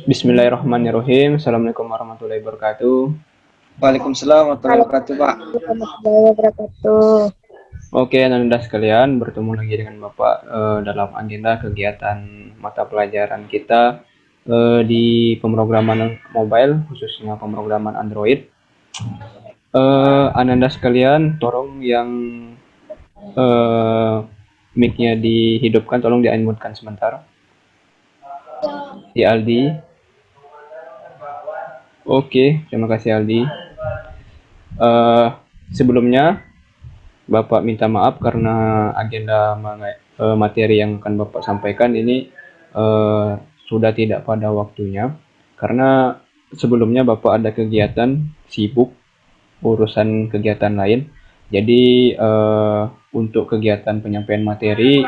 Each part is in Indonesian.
Bismillahirrahmanirrahim. Assalamualaikum warahmatullahi wabarakatuh. Waalaikumsalam warahmatullahi wabarakatuh, Pak. Warahmatullahi wabarakatuh. Oke, Anda sekalian, bertemu lagi dengan Bapak dalam agenda kegiatan mata pelajaran kita di pemrograman mobile, khususnya pemrograman Android. Anda sekalian, tolong yang mic-nya dihidupkan, tolong di-unmute-kan sebentar. Si Aldi. Oke, terima kasih Aldi. Sebelumnya Bapak minta maaf karena agenda materi yang akan Bapak sampaikan ini sudah tidak pada waktunya, karena sebelumnya Bapak ada kegiatan sibuk urusan kegiatan lain. Jadi untuk kegiatan penyampaian materi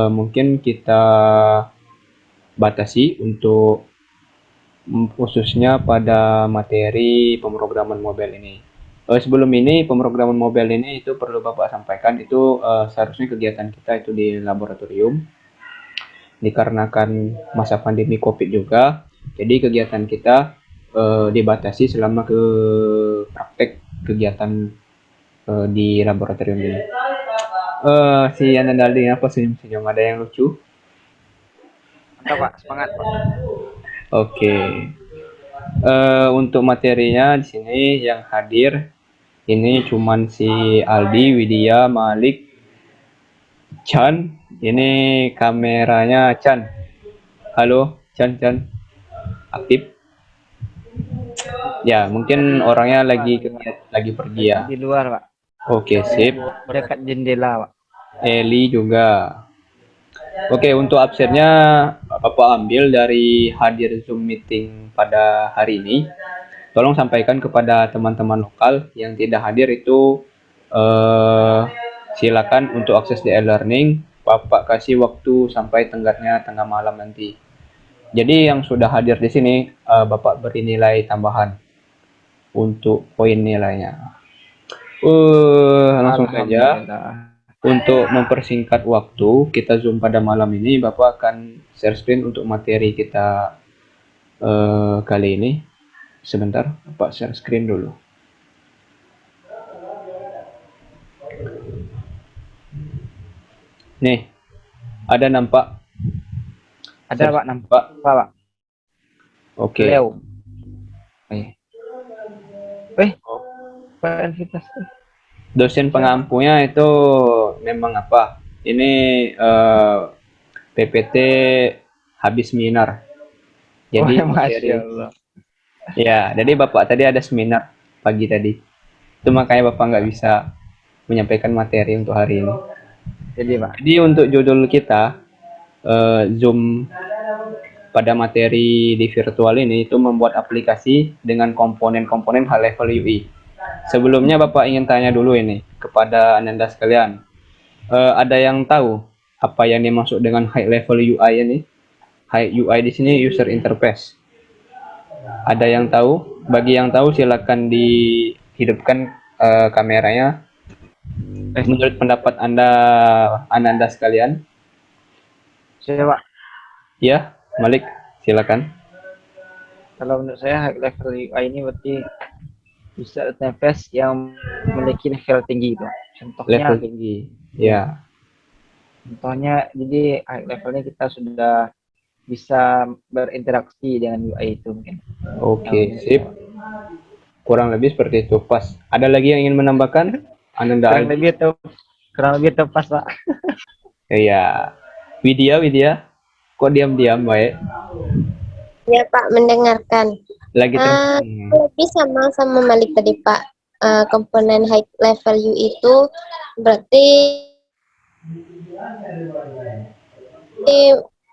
mungkin kita batasi untuk khususnya pada materi pemrograman mobile ini. Sebelum ini pemrograman mobile ini itu perlu Bapak sampaikan, itu seharusnya kegiatan kita itu di laboratorium, dikarenakan masa pandemi COVID juga, jadi kegiatan kita dibatasi selama ke praktek kegiatan di laboratorium ini. Si Anandaldi apa senyum-senyum, ada yang lucu? Mantap, Pak, semangat, Pak. Oke. Untuk materinya di sini yang hadir ini cuman si Aldi, Widya, Malik, Chan. Ini kameranya Chan. Halo, Chan. Aktif? Ya, mungkin orangnya lagi pergi ya. Di luar, Pak. Oke, sip. Dekat jendela, Pak. Eli juga. Oke, untuk absennya Bapak ambil dari hadir Zoom meeting pada hari ini. Tolong sampaikan kepada teman-teman lokal yang tidak hadir itu silakan untuk akses di e-learning. Bapak kasih waktu sampai tengah malam nanti. Jadi yang sudah hadir di sini Bapak beri nilai tambahan untuk poin nilainya. Langsung saja. Untuk mempersingkat waktu, kita Zoom pada malam ini, Bapak akan share screen untuk materi kita kali ini. Sebentar, Bapak share screen dulu. Nih, ada nampak? Ada, Pak, nampak, Pak. Oke. Leo. Pak Envitas. Dosen pengampunya itu memang apa? Ini PPT habis seminar. Jadi Masya Allah. Ya, jadi Bapak tadi ada seminar pagi tadi. Itu makanya Bapak nggak bisa menyampaikan materi untuk hari ini. Jadi, Pak. Jadi untuk judul kita Zoom pada materi di virtual ini itu membuat aplikasi dengan komponen-komponen high level UI. Sebelumnya Bapak ingin tanya dulu ini kepada Anda sekalian. Ada yang tahu apa yang dimaksud dengan high level UI ini? High UI di sini user interface. Ada yang tahu? Bagi yang tahu silakan dihidupkan kameranya. Menurut pendapat Anda sekalian? Saya, Pak. Ya, Malik, silakan. Kalau menurut saya high level UI ini berarti user interface yang memiliki level tinggi itu. Contohnya Level tinggi. Ya. Contohnya, jadi high levelnya kita sudah bisa berinteraksi dengan UI itu mungkin. Oke, sip. Kurang lebih seperti itu. Pas. Ada lagi yang ingin menambahkan? Kurang lebih tepat, Pak. Iya. Widya, kok diam-diam baik? Ya Pak, mendengarkan. Lagi Lebih sama Malik tadi Pak. Komponen high level UI itu berarti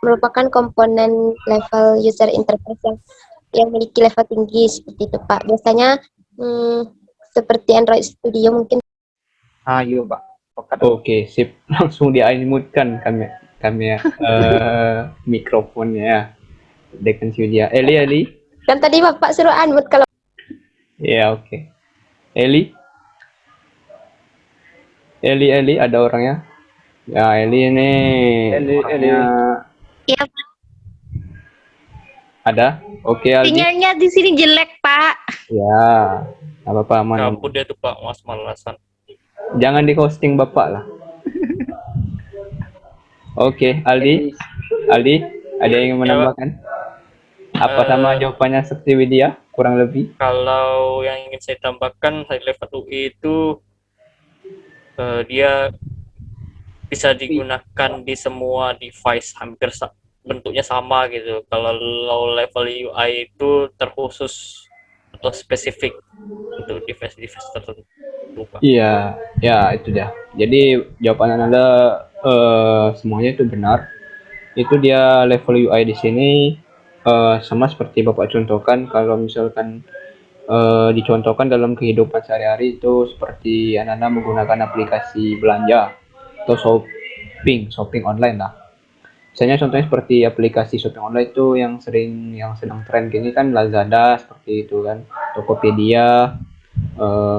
merupakan komponen level user interface yang memiliki level tinggi seperti itu Pak. Biasanya seperti Android Studio mungkin. Iya, Pak. Oke, sip. Langsung di-unmute-kan kami mikrofonnya dengan Widya. Eli. Kan tadi Bapak suruh unmute kalau. Ya, oke. Eli, ada orangnya? Ya, Eli ini Eli, orangnya Iya, ada. Oke, Aldi. sinyalnya di sini jelek, Pak. Ya, nggak apa-apa, aman. Kabut dia tuh Pak, mas-malasan. Jangan di hosting Bapak lah. Oke, Aldi. Eli. Aldi, ada yang ingin Ya, Pak. menambahkan? Apa sama jawabannya seperti Widya? Kurang lebih? Kalau yang ingin saya tambahkan, high level UI itu dia bisa digunakan di semua device, hampir bentuknya sama gitu. Kalau low level UI itu terkhusus atau spesifik untuk device-device tertentu, Pak. Iya, ya itu dah. Jadi jawaban Anda semuanya itu benar. Itu dia level UI di sini sama seperti Bapak contohkan. Kalau misalkan dicontohkan dalam kehidupan sehari-hari itu seperti anak-anak menggunakan aplikasi belanja atau shopping online lah. Misalnya contohnya seperti aplikasi shopping online itu yang sedang tren gini kan Lazada seperti itu kan, Tokopedia,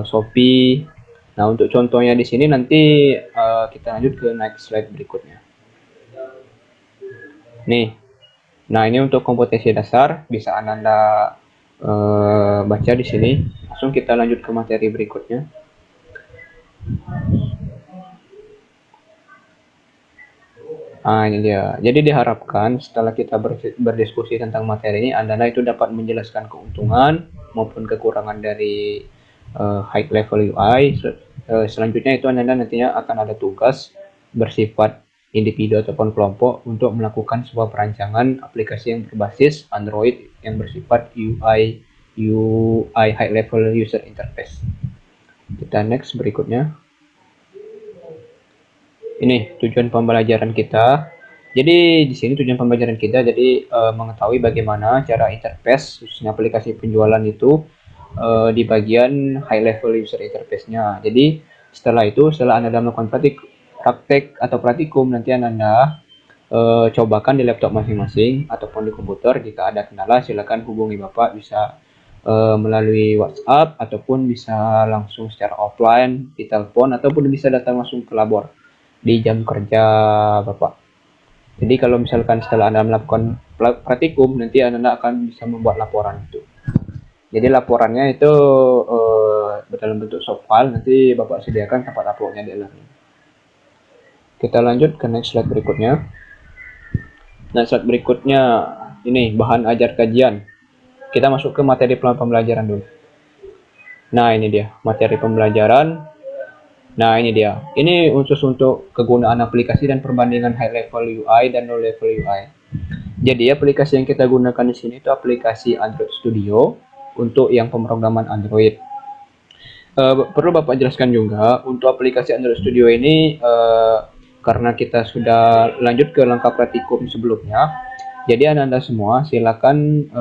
Shopee. Nah, untuk contohnya di sini nanti kita lanjut ke next slide berikutnya. Nih, nah ini untuk kompetensi dasar bisa Anda baca di sini. Langsung kita lanjut ke materi berikutnya. Nah, ini dia. Jadi diharapkan setelah kita berdiskusi tentang materi ini, Anda itu dapat menjelaskan keuntungan maupun kekurangan dari high level UI. Selanjutnya itu Anda nantinya akan ada tugas bersifat individu ataupun kelompok untuk melakukan sebuah perancangan aplikasi yang berbasis Android yang bersifat UI high level user interface. Kita next berikutnya. Ini tujuan pembelajaran kita. Jadi di sini tujuan pembelajaran kita jadi mengetahui bagaimana cara interface khususnya aplikasi penjualan itu di bagian high level user interface-nya. Jadi setelah Anda melakukan praktek atau praktikum, nanti Anda cobakan di laptop masing-masing ataupun di komputer. Jika ada kendala silakan hubungi Bapak, bisa melalui WhatsApp ataupun bisa langsung secara offline di telepon ataupun bisa datang langsung ke labor di jam kerja Bapak. Jadi kalau misalkan setelah Anda melakukan praktikum, nanti Anda akan bisa membuat laporan itu. Jadi laporannya itu dalam bentuk soft file, nanti Bapak sediakan tempat uploadnya di e-learning. Kita lanjut ke next slide berikutnya. Nah, slide berikutnya ini bahan ajar kajian. Kita masuk ke materi pembelajaran dulu. Nah, ini dia materi pembelajaran. Nah, ini dia. Ini khusus untuk kegunaan aplikasi dan perbandingan high level UI dan low level UI. Jadi aplikasi yang kita gunakan di sini itu aplikasi Android Studio untuk yang pemrograman Android. Perlu Bapak jelaskan juga untuk aplikasi Android Studio ini karena kita sudah lanjut ke langkah praktikum sebelumnya. Jadi Anda semua silakan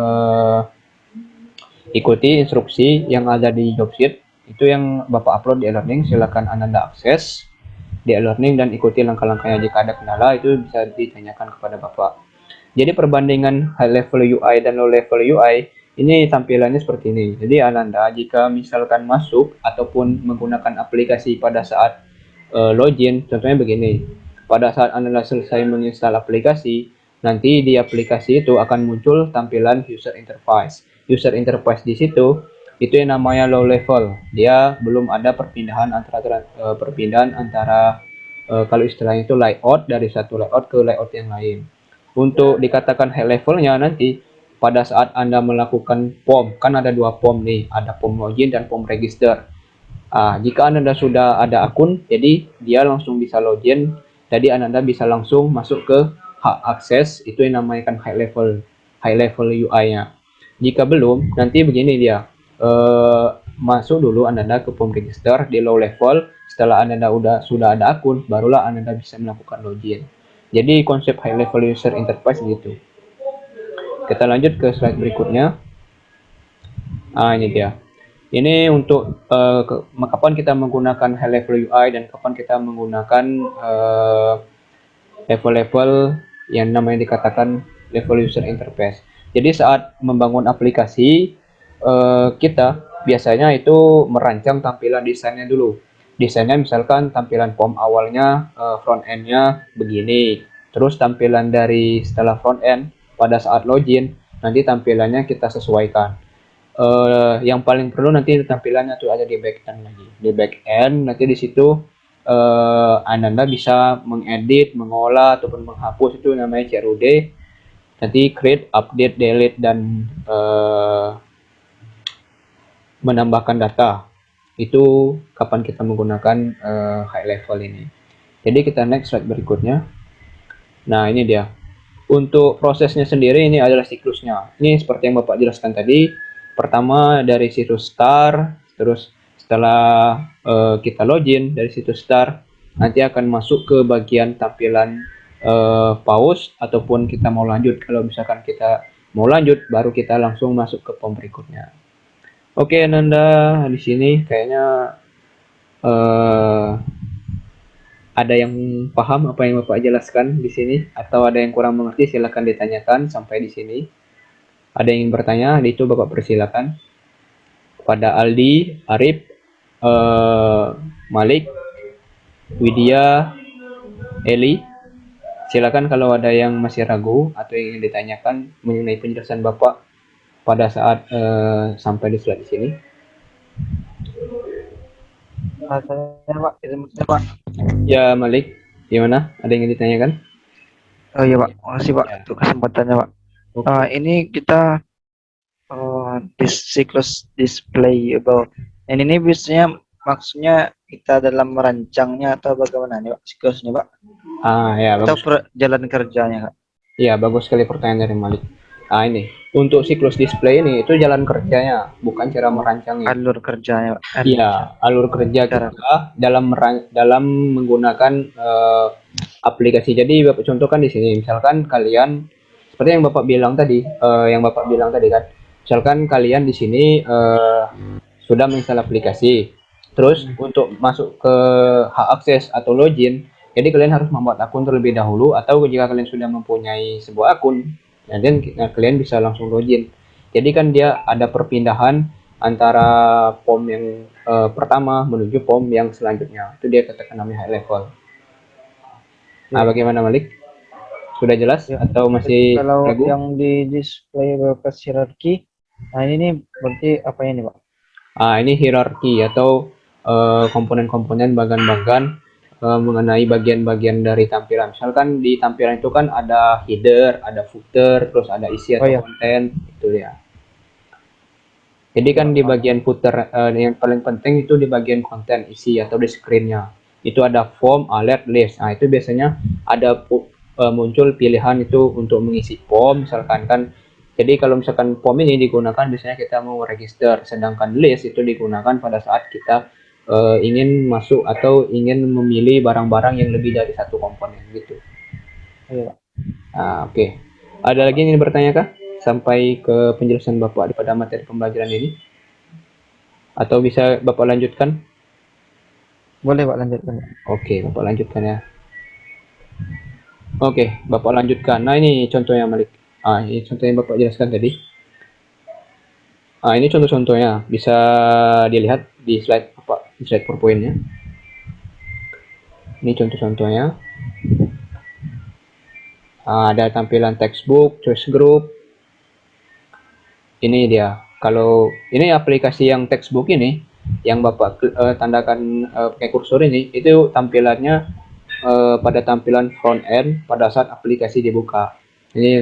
ikuti instruksi yang ada di job sheet. Itu yang Bapak upload di e-learning, silakan Anda akses di e-learning dan ikuti langkah-langkahnya. Jika ada kendala itu bisa ditanyakan kepada Bapak. Jadi perbandingan high level UI dan low level UI ini tampilannya seperti ini. Jadi Anda jika misalkan masuk ataupun menggunakan aplikasi pada saat login, contohnya begini. Pada saat Anda selesai menginstal aplikasi, nanti di aplikasi itu akan muncul tampilan user interface. User interface di situ itu yang namanya low level. Dia belum ada perpindahan antara kalau istilahnya itu layout dari satu layout ke layout yang lain. Untuk dikatakan high levelnya nanti pada saat Anda melakukan form, kan ada dua form nih, ada form login dan form register. Jika Anda sudah ada akun, jadi dia langsung bisa login, jadi Anda bisa langsung masuk ke hak akses, itu yang namanya kan high level UI-nya. Jika belum, nanti begini dia. Masuk dulu Anda ke form register di low level. Setelah Anda sudah ada akun, barulah Anda bisa melakukan login. Jadi konsep high level user interface gitu. Kita lanjut ke slide berikutnya. Ini dia. Ini untuk kapan kita menggunakan high level UI dan kapan kita menggunakan level-level yang namanya dikatakan level user interface. Jadi saat membangun aplikasi kita biasanya itu merancang tampilan desainnya dulu. desainnya misalkan tampilan form awalnya front end-nya begini, terus tampilan dari setelah front end pada saat login nanti tampilannya kita sesuaikan. Yang paling perlu nanti tampilannya tuh ada di back end lagi. Di back end nanti di situ Anda bisa mengedit, mengolah ataupun menghapus, itu namanya CRUD. Nanti create, update, delete dan menambahkan data. Itu kapan kita menggunakan high level ini. Jadi kita next slide berikutnya. Nah, ini dia. Untuk prosesnya sendiri ini adalah siklusnya. Ini seperti yang Bapak jelaskan tadi. Pertama dari situs start, terus setelah kita login dari situs start, nanti akan masuk ke bagian tampilan pause ataupun kita mau lanjut. Kalau misalkan kita mau lanjut, baru kita langsung masuk ke form berikutnya. Oke, Nanda, di sini kayaknya ada yang paham apa yang Bapak jelaskan di sini, atau ada yang kurang mengerti silakan ditanyakan sampai di sini. Ada yang ingin bertanya, itu Bapak persilakan. Pada Aldi, Arif, Malik, Widya, Eli, silakan kalau ada yang masih ragu atau yang ingin ditanyakan mengenai penjelasan Bapak pada saat sampai di slide di sini. Pak, izin Pak. Ya, Malik, gimana? Ada yang ingin ditanyakan? Oh iya Pak, makasih Pak Ya. untuk kesempatannya Pak. Oke. Ini kita siklus displayable. Dan ini biasanya maksudnya kita dalam merancangnya atau bagaimana nih Pak siklusnya Pak? Ya, Atau bagus. jalan kerjanya Kak? Ya, bagus sekali pertanyaan dari Malik. Ini untuk siklus display ini itu jalan kerjanya, bukan cara merancangnya. Alur kerjanya Pak. Iya, alur kerja kita dalam menggunakan aplikasi. Jadi Bapak contohkan di sini, misalkan kalian seperti yang Bapak bilang tadi, kan, misalkan kalian di sini sudah menginstal aplikasi, terus untuk masuk ke hak akses atau login, jadi kalian harus membuat akun terlebih dahulu, atau jika kalian sudah mempunyai sebuah akun, dan kalian bisa langsung login. Jadi kan dia ada perpindahan antara form yang pertama menuju form yang selanjutnya. Itu dia katakan namanya high level. Nah, bagaimana Malik? Sudah jelas Ya. atau masih Kalau ragu? yang di display bekas hierarki, nah ini nih berarti apa ini Pak? Ini hierarki atau komponen-komponen bagian-bagian mengenai bagian-bagian dari tampilan. Misalkan di tampilan itu kan ada header, ada footer, terus ada isi atau konten, itu ya. Jadi kan di bagian footer yang paling penting itu di bagian konten, isi atau di screen-nya. Itu ada form, alert, list. Nah, itu biasanya ada muncul pilihan itu untuk mengisi form, misalkan kan. Jadi kalau misalkan form ini digunakan biasanya kita mau register, sedangkan list itu digunakan pada saat kita ingin masuk atau ingin memilih barang-barang yang lebih dari satu komponen gitu. Iya. Oke. Ada lagi yang ingin bertanya kah? Sampai ke penjelasan Bapak pada materi pembelajaran ini? Atau bisa Bapak lanjutkan? Boleh Pak lanjutkan. Oke, Bapak lanjutkan ya. Oke, Bapak lanjutkan. Nah, ini contohnya Malik. Ini contoh yang Bapak jelaskan tadi. Ini contoh-contohnya. Bisa dilihat di slide Bapak, di slide PowerPoint-nya. Ini contoh-contohnya. Ada tampilan textbook, choice group. Ini dia. Kalau ini aplikasi yang textbook ini, yang Bapak tandakan pakai kursor ini, itu tampilannya pada tampilan front end pada saat aplikasi dibuka. Ini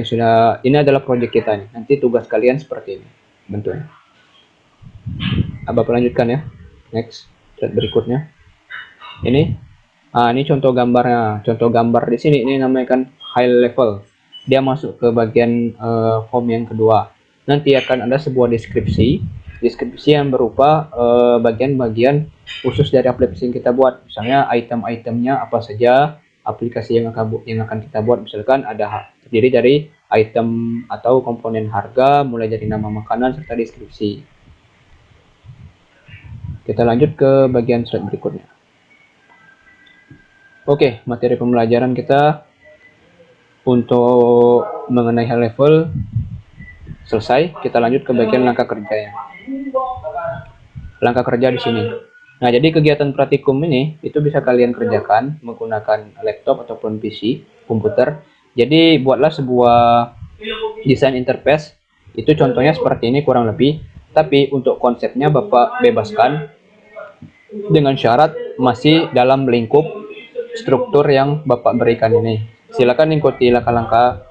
adalah project kita nih. Nanti tugas kalian seperti ini bentuknya. Bapak lanjutkan ya. Next, slide berikutnya. Ini contoh gambarnya. Contoh gambar di sini ini namanya kan high level. Dia masuk ke bagian form yang kedua. Nanti akan ada sebuah deskripsi yang berupa bagian-bagian khusus dari aplikasi yang kita buat. Misalnya item-itemnya apa saja, aplikasi yang akan kita buat. Misalkan ada terdiri dari item atau komponen harga, mulai dari nama makanan serta deskripsi. Kita lanjut ke bagian slide berikutnya. Oke, materi pembelajaran kita untuk mengenai high level selesai. Kita lanjut ke bagian langkah kerjanya. Langkah kerja di sini. Nah, jadi kegiatan praktikum ini itu bisa kalian kerjakan menggunakan laptop ataupun PC, komputer. Jadi buatlah sebuah desain interface. Itu contohnya seperti ini kurang lebih. Tapi untuk konsepnya Bapak bebaskan dengan syarat masih dalam lingkup struktur yang Bapak berikan ini. Silakan ikuti langkah-langkah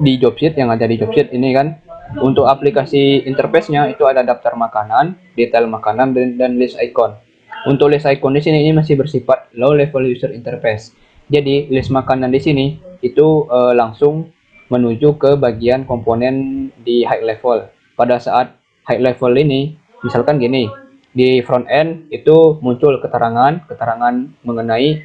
di job sheet yang ada di job sheet ini kan. Untuk aplikasi interface-nya itu ada daftar makanan, detail makanan, dan list icon. Untuk list icon di sini ini masih bersifat low level user interface. Jadi list makanan di sini itu langsung menuju ke bagian komponen di high level. Pada saat high level ini, misalkan gini, di front end itu muncul keterangan mengenai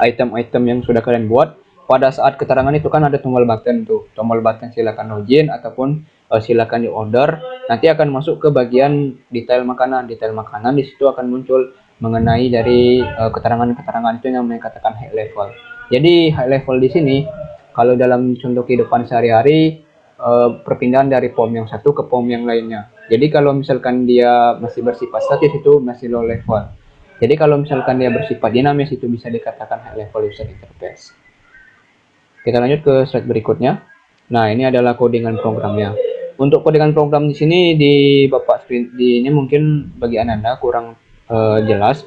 item-item yang sudah kalian buat. Pada saat keterangan itu kan ada tombol button tuh, tombol button silakan login ataupun silakan di order. Nanti akan masuk ke bagian detail makanan. Detail makanan di situ akan muncul mengenai dari keterangan-keterangan itu yang katakan high level. Jadi high level di sini kalau dalam contoh kehidupan sehari-hari perpindahan dari POM yang satu ke POM yang lainnya. Jadi kalau misalkan dia masih bersifat statis itu masih low level. Jadi kalau misalkan dia bersifat dinamis itu bisa dikatakan high level user interface. Kita lanjut ke slide berikutnya. Nah, ini adalah codingan programnya. Untuk codingan program di sini di Bapak screen di ini mungkin bagi Anda kurang jelas.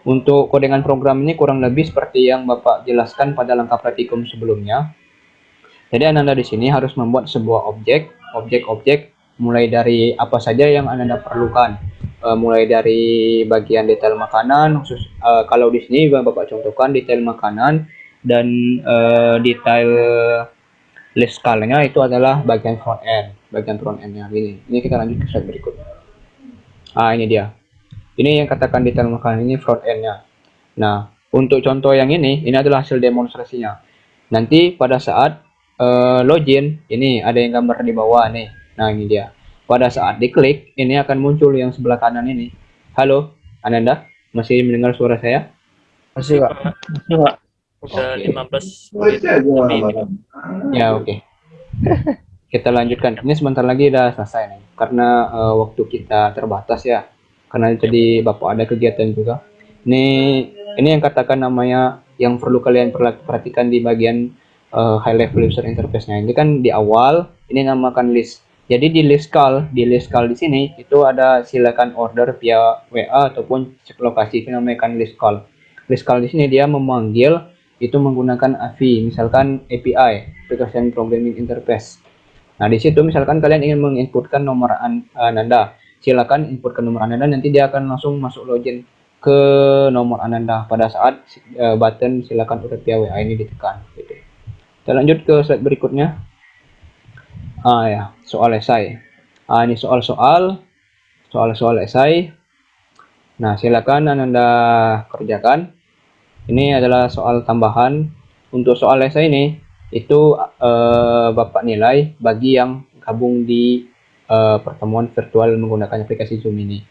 Untuk codingan program ini kurang lebih seperti yang Bapak jelaskan pada langkah praktikum sebelumnya. Jadi Anda di sini harus membuat sebuah objek mulai dari apa saja yang Anda perlukan. Mulai dari bagian detail makanan, khusus kalau di sini Bapak contohkan detail makanan dan detail list skalanya itu adalah bagian front end, nya ini. Ini kita lanjut ke slide berikut. Ini dia. Ini yang katakan detail makanan ini front end-nya. Nah, untuk contoh yang ini adalah hasil demonstrasinya. Nanti pada saat login, ini ada yang gambar di bawah nih. Nah, ini dia. Pada saat diklik, ini akan muncul yang sebelah kanan ini. Halo, Ananda, masih mendengar suara saya? Masih Pak. Masih Pak. Udah Oke. 15 menit lebih ini. Ya, oke. Kita lanjutkan. Ini sebentar lagi udah selesai nih. Karena waktu kita terbatas ya. Karena tadi Bapak ada kegiatan juga. Ini yang katakan namanya yang perlu kalian perhatikan di bagian high level user interface-nya. Ini kan di awal ini namakan list. Jadi di list call di sini itu ada silakan order via WA ataupun cek lokasi itu namakan list call. List call di sini dia memanggil itu menggunakan API, misalkan API, Application Programming Interface. Nah, di situ misalkan kalian ingin menginputkan nomor Ananda, silakan inputkan nomor Ananda, nanti dia akan langsung masuk login ke nomor Ananda pada saat button silakan order via WA ini ditekan. Gitu. Kita lanjut ke slide berikutnya. Ya, soal esai. Ini soal-soal esai. Nah, silakan Ananda kerjakan. Ini adalah soal tambahan. Untuk soal esai ini itu Bapak nilai bagi yang gabung di pertemuan virtual menggunakan aplikasi Zoom ini.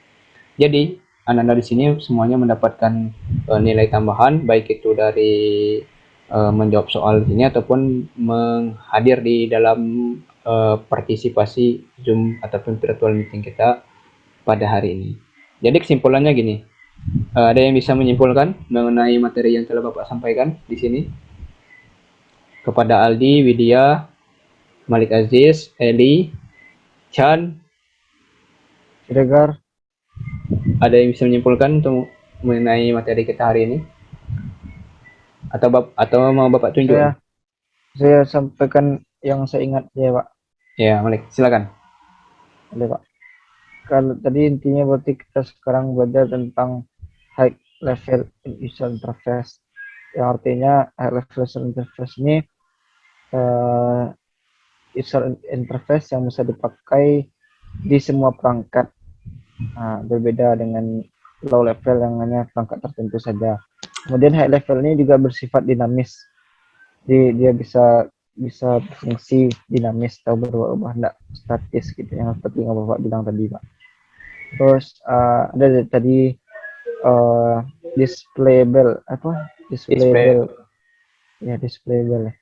Jadi, Anda di sini semuanya mendapatkan nilai tambahan baik itu dari menjawab soal ini ataupun menghadir di dalam partisipasi Zoom ataupun virtual meeting kita pada hari ini. Jadi kesimpulannya gini. Ada yang bisa menyimpulkan mengenai materi yang telah Bapak sampaikan di sini? Kepada Aldi, Widya, Malik Aziz, Eli, Chan, Siregar. ada yang bisa menyimpulkan untuk mengenai materi kita hari ini? Atau mau Bapak tunjuk? Saya sampaikan yang saya ingat ya Pak. Ya, Malik, silakan. Boleh Pak. Kalau tadi intinya berarti kita sekarang belajar tentang high level user interface, yang artinya high level user interface ini user interface yang bisa dipakai di semua perangkat. Nah, berbeda dengan low level yang hanya perangkat tertentu saja. Kemudian high level ini juga bersifat dinamis. Jadi dia bisa berfungsi dinamis atau berubah-ubah, tidak statis gitu, yang seperti yang Bapak bilang tadi Pak. Terus ada tadi displayable ya, displayable.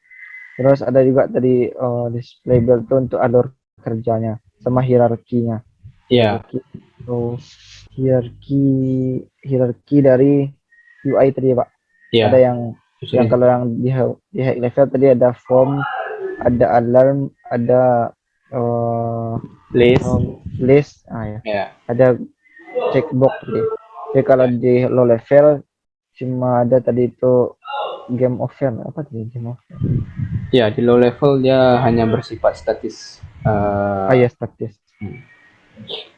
Terus ada juga tadi displayable itu untuk alur kerjanya sama hierarkinya. Iya. Terus hierarki dari UI tadi ya, Pak. Ya, Ada yang kalau yang di high level tadi ada form, ada alarm, ada list. list, Ya. ada checkbox tadi. Jadi kalau di low level cuma ada tadi itu game over, apa tadi game over? Ya, di low level dia hanya bersifat statis. Ya statis.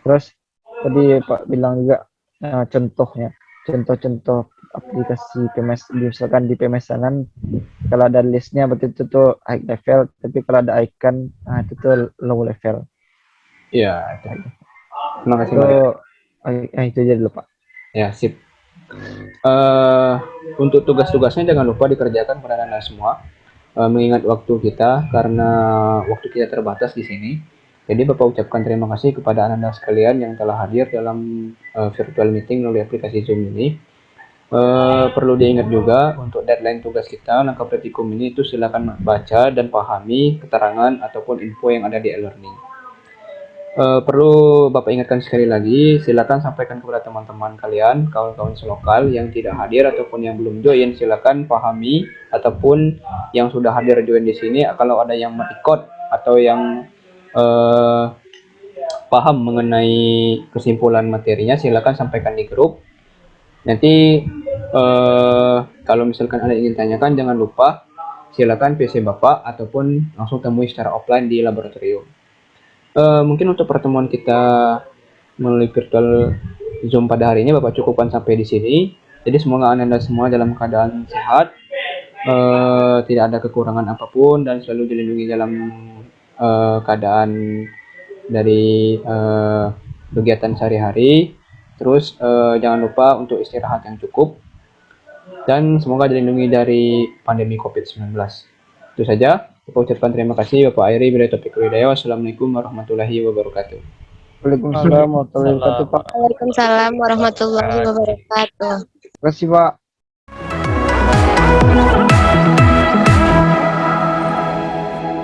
Terus tadi Pak bilang juga contoh-contoh aplikasi PMS, misalkan di pemesanan kalau ada listnya berarti itu tuh high level, tapi kalau ada icon itu tuh low level. Ya, itu. Terima kasih, Itu Maria. itu aja dulu, Pak. Ya, sip. Untuk tugas-tugasnya jangan lupa dikerjakan pada Anda semua. Mengingat waktu kita, karena waktu kita terbatas di sini. Jadi Bapak ucapkan terima kasih kepada Anda sekalian yang telah hadir dalam virtual meeting melalui aplikasi Zoom ini. Perlu diingat juga untuk deadline tugas kita lengkap pratikum ini itu silakan baca dan pahami keterangan ataupun info yang ada di e-learning. Perlu Bapak ingatkan sekali lagi, silakan sampaikan kepada teman-teman kalian, kawan-kawan selokal yang tidak hadir ataupun yang belum join, silakan pahami ataupun yang sudah hadir join di sini, kalau ada yang merecord atau yang paham mengenai kesimpulan materinya, silakan sampaikan di grup. Nanti kalau misalkan ada yang ingin tanyakan, jangan lupa silakan PC Bapak ataupun langsung temui secara offline di laboratorium. Mungkin untuk pertemuan kita melalui virtual Zoom pada hari ini Bapak cukupkan sampai di sini. Jadi semoga Anda semua dalam keadaan sehat, tidak ada kekurangan apapun dan selalu dilindungi dalam keadaan dari kegiatan sehari-hari. Terus jangan lupa untuk istirahat yang cukup dan semoga dilindungi dari pandemi COVID-19. Itu saja. Bapak ucapkan terima kasih Bapak Airi. Bila topik Hidayah. Wassalamualaikum warahmatullahi wabarakatuh. Waalaikumsalam warahmatullahi wabarakatuh, Pak. Waalaikumsalam warahmatullahi wabarakatuh. Terima kasih, Pak.